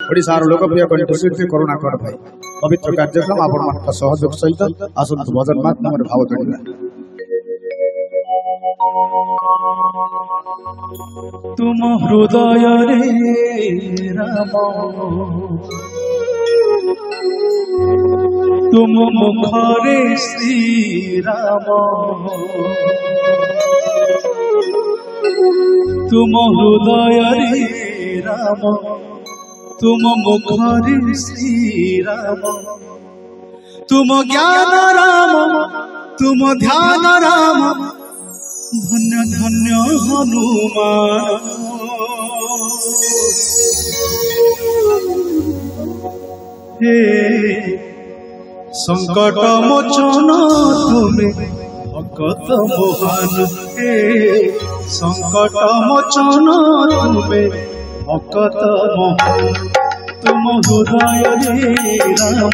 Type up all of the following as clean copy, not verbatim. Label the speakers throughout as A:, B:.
A: ओडिशार लोकप्रिय कंठशिल्पी करुणाकर भाई पवित्र कार्यक्रम आपण सहयोग सहित आसंतु भजन माध्यम भाव जोड़ा
B: तुम हृदय रे राम तुम मुखरे श्री राम तुम हृदय रे राम तुम मुखरे श्री राम तुम ज्ञान राम तुम ध्यान राम धन्य धन्य हनुमान हे संकट मोचन तुम्हें भगत मोहन हे संकट मोचन तुम्हें भगत मोहन तुम हृदय रे राम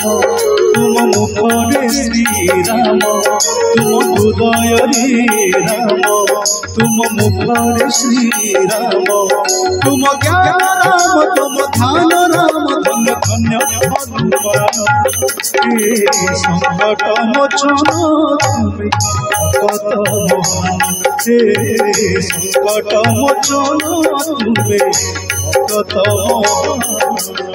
B: तुम मुखरे श्री राम तुम हृदय रे राम तुम मुखरे श्री राम तुम ज्ञान राम तुम ध्यान राम धन्य धन्य हनुमान हे संकट मोचन तुम्हें भगत मोहन हे संकट मोचन तुम्हें भगत मोहन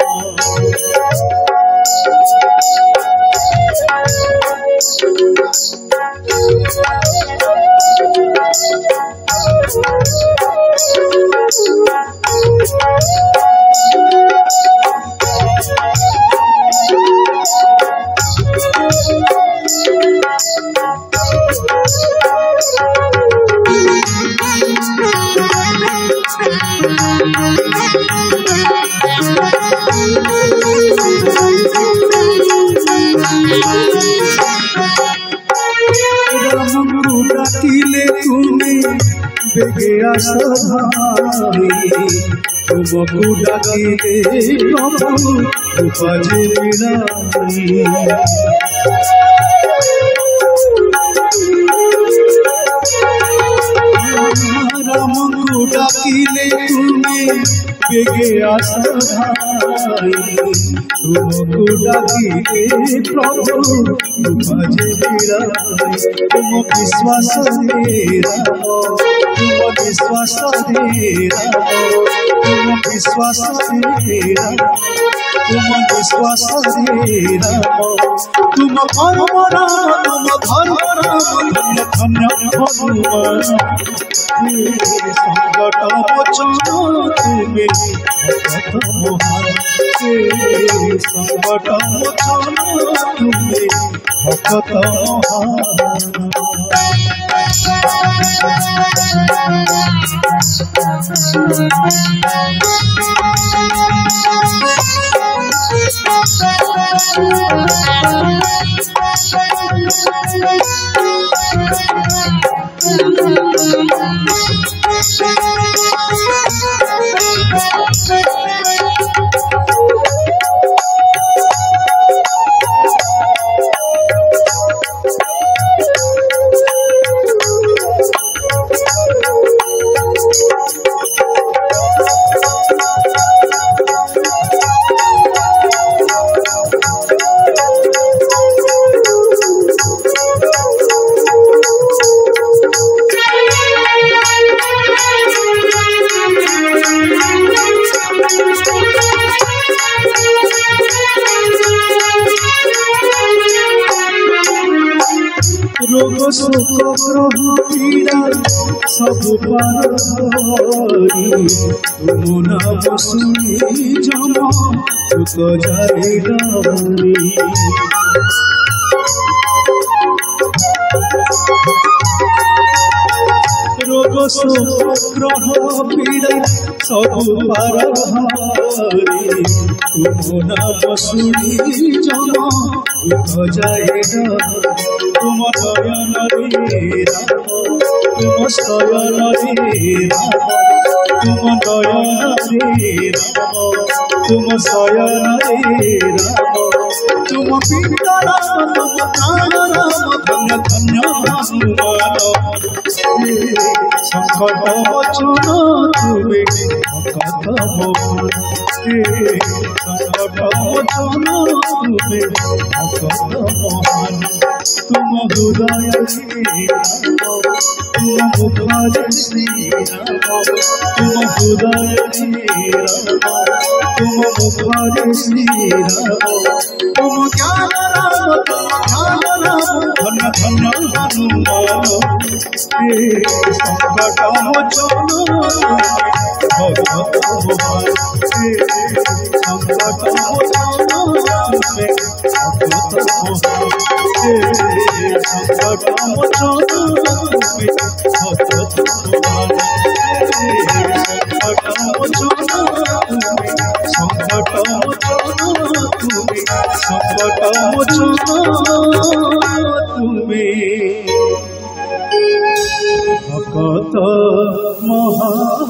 B: तुमको डाकिले प्रभु रामको डाकिले तुम्हें बेगे आसधाई तुमको डाकिले प्रभु तुम विश्वास रे राम तुम विश्वास रे राम तुम विश्वास रे राम तुम विश्वास रे राम तुम परम राम तुम धर्म राम धन्य धन्य हनुमान संकट मोचन तुम्हें भगत मोहन संकट मोचन तुम्हें भगत मोहन रोग शोक ग्रह पीड़ा सब पार तुम नाम सुनी जम सुख जाए डरी रोग शोक ग्रह पीड़ा सब पार तुम नाम सुनी जम दुख जाए तुम शयन रे राम तुम शयन रे राम तुम दयन रे राम तुम शयन रे राम तुम पिता राम तुम प्राण राम धन्य धन्य हनुमान संकट मोचन तुम्हें भगत मोहन संकट मोचन तुमे भक्त महान तुम हृदय तुम मुखार श्री राम तुम हृदय तुम मुखार श्री राम तुम ज्ञान राम धन धन हनुमान संकट मोचन भक्त महान संकट मोचन भक्त महान संकट मोचन भक्त महान संकट मोचन तुमे भक्त महान।